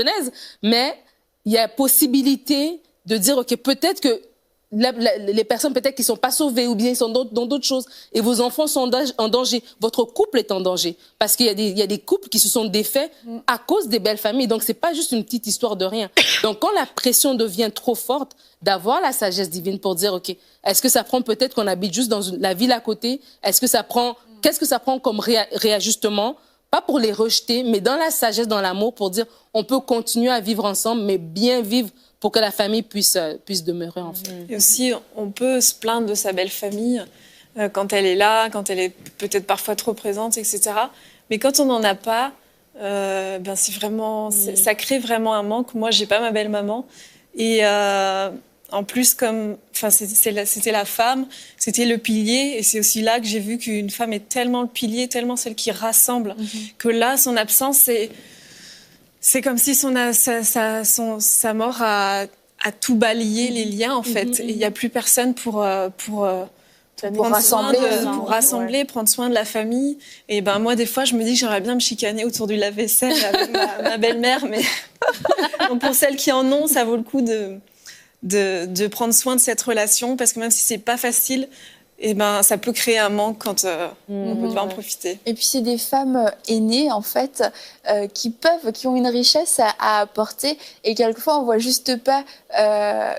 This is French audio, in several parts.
genèse, mais il y a possibilité de dire, OK, peut-être que les personnes peut-être qui ne sont pas sauvées ou bien ils sont dans d'autres choses et vos enfants sont en danger, votre couple est en danger parce qu'il y a des couples qui se sont défaits à cause des belles familles. Donc, ce n'est pas juste une petite histoire de rien. Donc, quand la pression devient trop forte, d'avoir la sagesse divine pour dire, OK, est-ce que ça prend peut-être qu'on habite juste dans la ville à côté? Est-ce que ça prend, qu'est-ce que ça prend comme réajustement? Pas pour les rejeter, mais dans la sagesse, dans l'amour, pour dire, on peut continuer à vivre ensemble, mais bien vivre pour que la famille puisse demeurer en fait. Et aussi, on peut se plaindre de sa belle famille quand elle est là, quand elle est peut-être parfois trop présente, etc. Mais quand on n'en a pas, ben c'est vraiment, ça crée vraiment un manque. Moi, j'ai pas ma belle maman. Et en plus, c'était la femme, c'était le pilier. Et c'est aussi là que j'ai vu qu'une femme est tellement le pilier, tellement celle qui rassemble, que là, son absence, c'est comme si sa mort a tout balayé les liens, en fait. Il n'y a plus personne pour rassembler, prendre soin de la famille. Et ben moi, des fois, je me dis que j'aimerais bien me chicaner autour du lave-vaisselle avec ma belle-mère. Mais donc, pour celles qui en ont, ça vaut le coup de prendre soin de cette relation, parce que même si c'est pas facile, et ben, ça peut créer un manque quand on ne peut pas en profiter. Et puis, c'est des femmes aînées, en fait, qui ont une richesse à apporter. Et quelquefois, on ne voit juste pas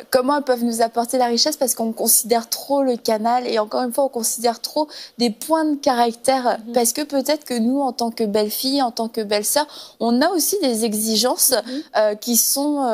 comment elles peuvent nous apporter la richesse parce qu'on considère trop le canal. Et encore une fois, on considère trop des points de caractère. Parce que peut-être que nous, en tant que belle-fille, en tant que belle-sœur, on a aussi des exigences qui sont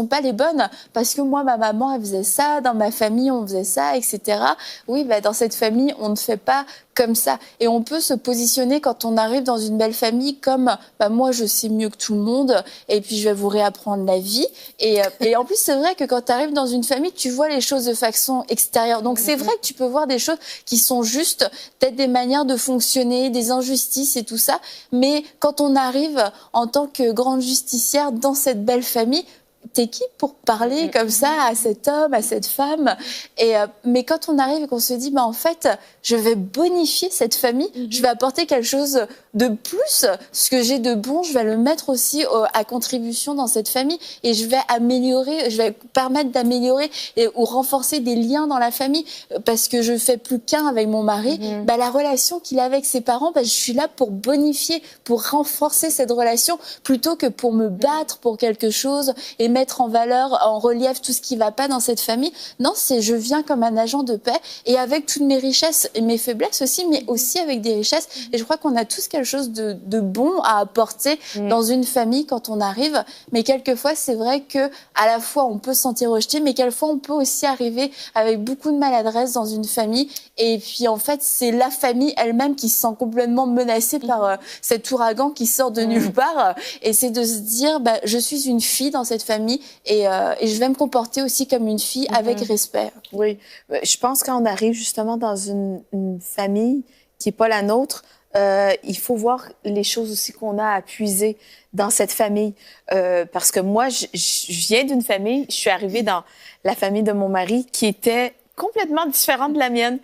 pas les bonnes. Parce que moi, ma maman, elle faisait ça. Dans ma famille, on faisait ça, etc. Oui, bah, dans cette famille, on ne fait pas comme ça. Et on peut se positionner quand on arrive dans une belle famille comme bah, moi, je sais mieux que tout le monde et puis je vais vous réapprendre la vie. Et en plus, c'est vrai que quand tu arrives dans une famille, tu vois les choses de façon extérieure. Donc, c'est vrai que tu peux voir des choses qui sont juste, peut-être des manières de fonctionner, des injustices et tout ça. Mais quand on arrive en tant que grande justicière dans cette belle famille, t'es qui pour parler comme ça à cet homme, à cette femme? Mais quand on arrive et qu'on se dit, bah, en fait, je vais bonifier cette famille, je vais apporter quelque chose de plus, ce que j'ai de bon, je vais le mettre aussi à contribution dans cette famille et je vais permettre d'améliorer ou renforcer des liens dans la famille parce que je fais plus qu'un avec mon mari. Bah, la relation qu'il a avec ses parents, bah, je suis là pour bonifier, pour renforcer cette relation plutôt que pour me battre pour quelque chose et mettre en valeur, en relief tout ce qui ne va pas dans cette famille. Non, je viens comme un agent de paix et avec toutes mes richesses et mes faiblesses aussi, mais aussi avec des richesses. Et je crois qu'on a tous quelque chose de bon à apporter dans une famille quand on arrive. Mais quelquefois, c'est vrai que à la fois, on peut se sentir rejeté, mais quelquefois, on peut aussi arriver avec beaucoup de maladresse dans une famille. Et puis, en fait, c'est la famille elle-même qui se sent complètement menacée par cet ouragan qui sort de nulle part. Et c'est de se dire, bah, je suis une fille dans cette famille et je vais me comporter aussi comme une fille avec respect. Oui, je pense quand on arrive justement dans une famille qui n'est pas la nôtre, il faut voir les choses aussi qu'on a à puiser dans cette famille. Parce que moi, je viens d'une famille, je suis arrivée dans la famille de mon mari qui était complètement différente de la mienne.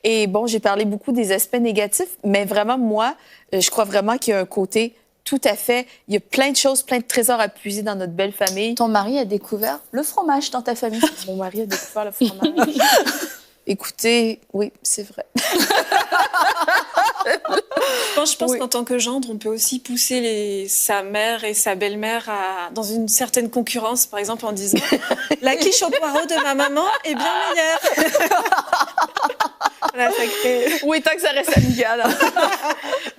Et bon, j'ai parlé beaucoup des aspects négatifs, mais vraiment, moi, je crois vraiment qu'il y a un côté tout à fait. Il y a plein de choses, plein de trésors à puiser dans notre belle famille. Ton mari a découvert le fromage dans ta famille. Mon mari a découvert le fromage. Écoutez, oui, c'est vrai. Je pense qu'en tant que gendre, on peut aussi pousser sa mère et sa belle-mère dans une certaine concurrence, par exemple en disant « La quiche au poireau de ma maman est bien meilleure ». Voilà, ça crée... Oui, tant que ça reste amical.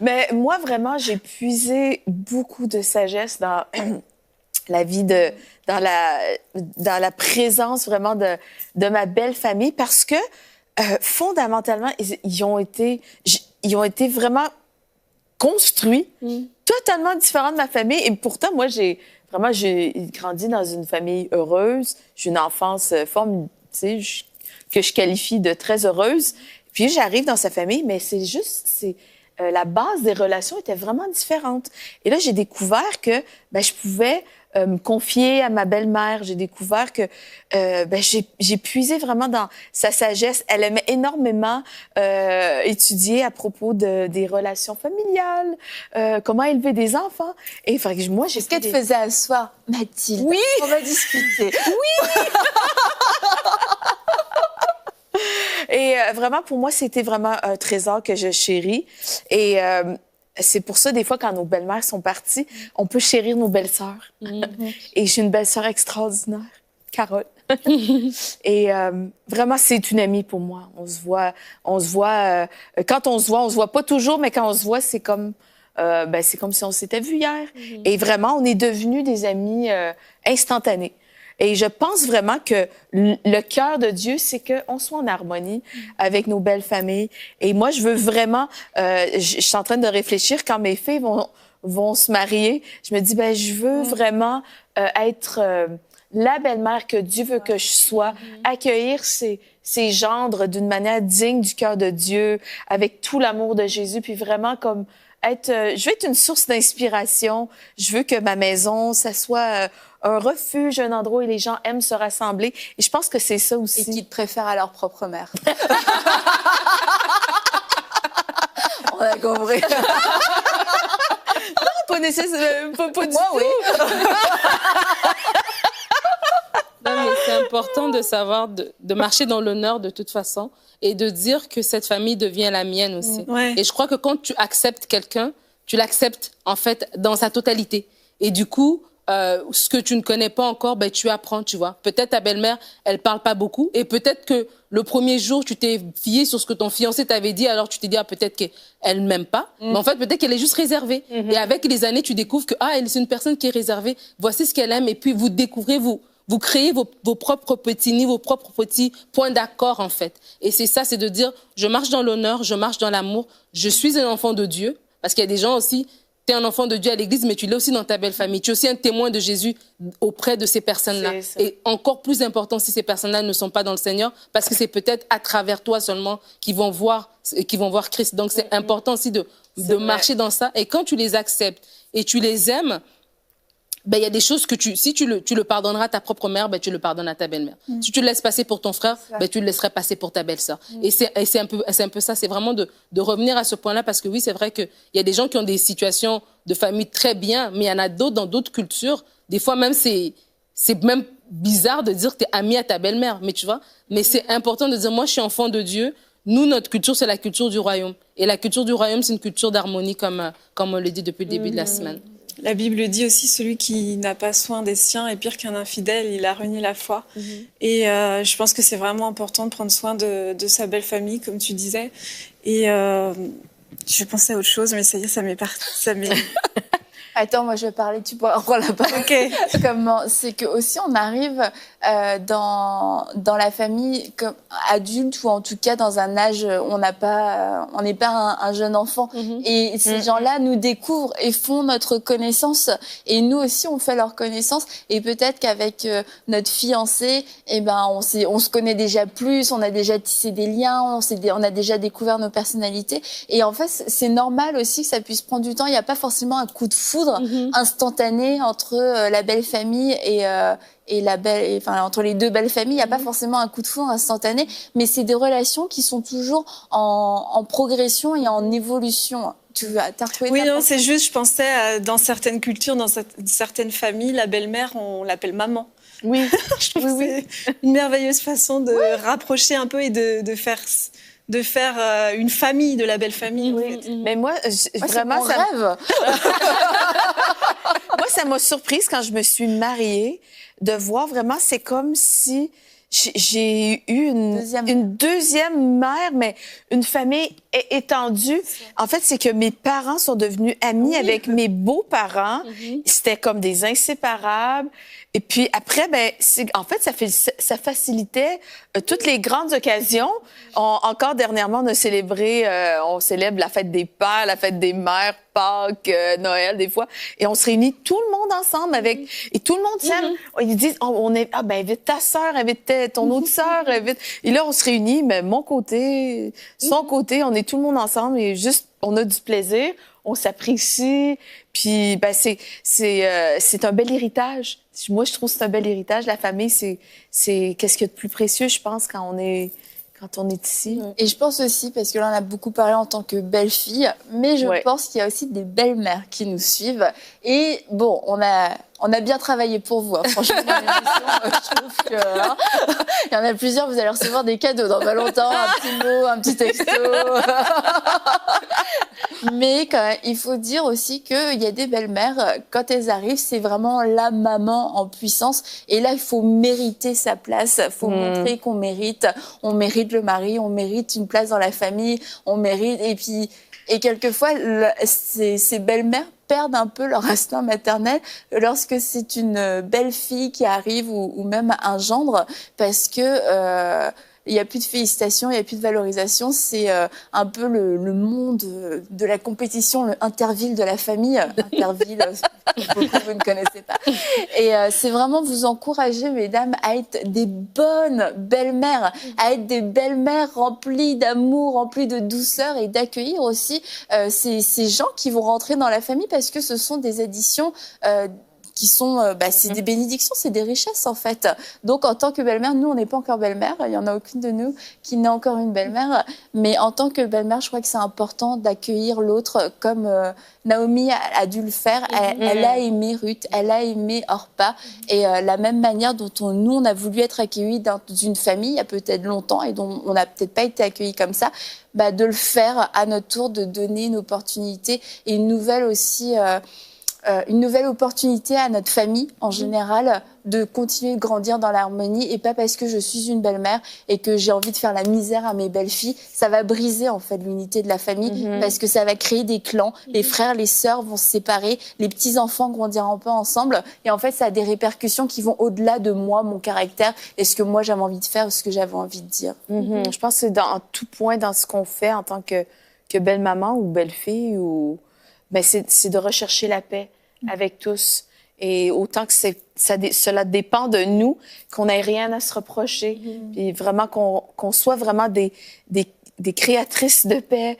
Mais moi, vraiment, j'ai puisé beaucoup de sagesse dans la vie dans la présence vraiment de ma belle famille parce que fondamentalement, ils ont été vraiment construits totalement différents de ma famille. Et pourtant, moi, j'ai grandi dans une famille heureuse. J'ai une enfance que je qualifie de très heureuse. Puis j'arrive dans sa famille, mais la base des relations était vraiment différente. Et là, j'ai découvert que je pouvais me confier à ma belle-mère. J'ai découvert que j'ai puisé vraiment dans sa sagesse. Elle aimait énormément étudier à propos des relations familiales, comment élever des enfants. Et moi, j'ai Est-ce qu'elle te faisait asseoir, Mathilde? Oui! On va discuter. Et vraiment, pour moi, c'était vraiment un trésor que je chéris. Et c'est pour ça, des fois, quand nos belles-mères sont parties, on peut chérir nos belles-sœurs. Et j'ai une belle-sœur extraordinaire, Carole. Et vraiment, c'est une amie pour moi. On se voit, quand on se voit pas toujours, mais quand on se voit, c'est comme si on s'était vu hier. Et vraiment, on est devenus des amis instantanés. Et je pense vraiment que le cœur de Dieu, c'est qu'on soit en harmonie avec nos belles familles. Et moi, je veux vraiment... je suis en train de réfléchir, quand mes filles vont se marier, je me dis, je veux vraiment être la belle-mère que Dieu veut que je sois, accueillir ces gendres d'une manière digne du cœur de Dieu, avec tout l'amour de Jésus, puis vraiment comme... je veux être une source d'inspiration. Je veux que ma maison, ça soit un refuge, un endroit où les gens aiment se rassembler. Et je pense que c'est ça aussi. Et qui te préfèrent à leur propre mère. On a compris. Non, pas nécessairement, pas du Moi, tout. oui. Non, mais c'est important de savoir, de marcher dans l'honneur de toute façon et de dire que cette famille devient la mienne aussi. Ouais. Et je crois que quand tu acceptes quelqu'un, tu l'acceptes en fait dans sa totalité. Et du coup, ce que tu ne connais pas encore, tu apprends, tu vois. Peut-être ta belle-mère, elle parle pas beaucoup et peut-être que le premier jour, tu t'es fié sur ce que ton fiancé t'avait dit, alors tu t'es dit, peut-être qu'elle m'aime pas. Mais en fait, peut-être qu'elle est juste réservée. Et avec les années, tu découvres que, c'est une personne qui est réservée. Voici ce qu'elle aime et puis vous découvrez, vous créez vos propres petits nids, vos propres petits points d'accord, en fait. Et c'est ça, c'est de dire, je marche dans l'honneur, je marche dans l'amour, je suis un enfant de Dieu. Parce qu'il y a des gens aussi, tu es un enfant de Dieu à l'église, mais tu l'es aussi dans ta belle famille. Tu es aussi un témoin de Jésus auprès de ces personnes-là. Et encore plus important si ces personnes-là ne sont pas dans le Seigneur, parce que c'est peut-être à travers toi seulement qu'ils vont voir Christ. Donc c'est important aussi de marcher dans ça. Et quand tu les acceptes et tu les aimes, il y a des choses que si tu le pardonneras à ta propre mère, tu le pardonnes à ta belle-mère. Si tu le laisses passer pour ton frère, tu le laisserais passer pour ta belle-sœur. Et c'est un peu ça, c'est vraiment de revenir à ce point-là, parce que oui, c'est vrai qu'il y a des gens qui ont des situations de famille très bien, mais il y en a d'autres dans d'autres cultures. Des fois même, c'est même bizarre de dire que tu es ami à ta belle-mère, mais tu vois. Mais c'est important de dire, moi, je suis enfant de Dieu. Nous, notre culture, c'est la culture du royaume. Et la culture du royaume, c'est une culture d'harmonie, comme on le dit depuis le début de la semaine. La Bible dit aussi, celui qui n'a pas soin des siens est pire qu'un infidèle, il a renié la foi. Et je pense que c'est vraiment important de prendre soin de sa belle famille, comme tu disais. Et je pensais à autre chose, mais ça y est, ça m'est parti. Attends, moi je vais parler, tu pourras reprendre la parole. Okay. C'est que aussi on arrive dans la famille comme adulte, ou en tout cas dans un âge où on n'est pas un jeune enfant. Et ces gens-là nous découvrent et font notre connaissance. Et nous aussi, on fait leur connaissance. Et peut-être qu'avec notre fiancé, on se connaît déjà plus, on a déjà tissé des liens, on a déjà découvert nos personnalités. Et en fait, c'est normal aussi que ça puisse prendre du temps. Il n'y a pas forcément un coup de foudre instantané entre la belle famille et entre les deux belles familles. Il n'y a pas forcément un coup de foudre instantané, mais c'est des relations qui sont toujours en progression et en évolution. Oui, non, c'est juste, je pensais dans certaines cultures, dans certaines familles, la belle-mère, on l'appelle maman. Oui, je trouve que c'est une merveilleuse façon de rapprocher un peu et de faire une famille, de la belle famille. En fait. Mais moi, vraiment, c'est mon rêve. Moi, ça m'a surprise quand je me suis mariée de voir vraiment, c'est comme si j'ai eu une deuxième mère, mais une famille étendue. En fait, c'est que mes parents sont devenus amis avec mes beaux-parents. C'était comme des inséparables. Et puis après, en fait, ça facilitait toutes les grandes occasions. Encore dernièrement, on célèbre la fête des pères, la fête des mères, Pâques, Noël, des fois. Et on se réunit tout le monde ensemble et tout le monde s'aime. Ils disent, invite ta sœur, invite ton autre sœur, invite. Et là, on se réunit, mais mon côté, son côté, on est tout le monde ensemble et juste, on a du plaisir. on s'apprécie. Puis, ben, c'est un bel héritage. Moi, je trouve que c'est un bel héritage. La famille, c'est qu'est-ce qu'il y a de plus précieux, je pense, quand on est ici. Et je pense aussi, parce que là, on a beaucoup parlé en tant que belle-fille, mais je pense qu'il y a aussi des belles-mères qui nous suivent. Et bon, on a bien travaillé pour vous, hein. Franchement, je trouve que, hein, il y en a plusieurs, vous allez recevoir des cadeaux dans pas longtemps, un petit mot, un petit texto. Mais quand même, il faut dire aussi qu'il y a des belles-mères, quand elles arrivent, c'est vraiment la maman en puissance. Et là, il faut mériter sa place, il faut montrer qu'on mérite. On mérite le mari, on mérite une place dans la famille, on mérite... Et quelquefois, ces belles-mères perdent un peu leur instinct maternel lorsque c'est une belle-fille qui arrive ou même un gendre, parce que... il n'y a plus de félicitations, il n'y a plus de valorisation. C'est un peu le monde de la compétition, le Interville de la famille. Interville, beaucoup vous ne connaissez pas. Et c'est vraiment vous encourager, mesdames, à être des bonnes belles-mères, à être des belles-mères remplies d'amour, remplies de douceur et d'accueillir aussi ces gens qui vont rentrer dans la famille, parce que ce sont des additions qui sont, c'est des bénédictions, c'est des richesses en fait. Donc en tant que belle-mère, nous on n'est pas encore belle-mère, il y en a aucune de nous qui n'est encore une belle-mère, mais en tant que belle-mère, je crois que c'est important d'accueillir l'autre comme Naomi a dû le faire. Elle a aimé Ruth, elle a aimé Orpa, et la même manière dont nous on a voulu être accueillis dans une famille il y a peut-être longtemps et dont on n'a peut-être pas été accueillis comme ça, de le faire à notre tour, de donner une opportunité et une nouvelle aussi. Une nouvelle opportunité à notre famille en général de continuer de grandir dans l'harmonie, et pas parce que je suis une belle-mère et que j'ai envie de faire la misère à mes belles-filles, ça va briser en fait l'unité de la famille, parce que ça va créer des clans, les frères, les sœurs vont se séparer, les petits-enfants grandiront pas ensemble, et en fait ça a des répercussions qui vont au-delà de moi, mon caractère, et ce que moi j'avais envie de faire, ou ce que j'avais envie de dire. Je pense que dans tout point, dans ce qu'on fait en tant que belle-maman ou belle-fille, c'est de rechercher la paix avec tous. Et autant que cela dépend de nous, qu'on n'ait rien à se reprocher. Puis vraiment qu'on soit vraiment des créatrices de paix,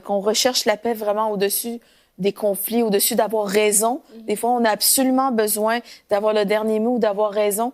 qu'on recherche la paix vraiment au-dessus des conflits, au-dessus d'avoir raison. Des fois, on a absolument besoin d'avoir le dernier mot ou d'avoir raison.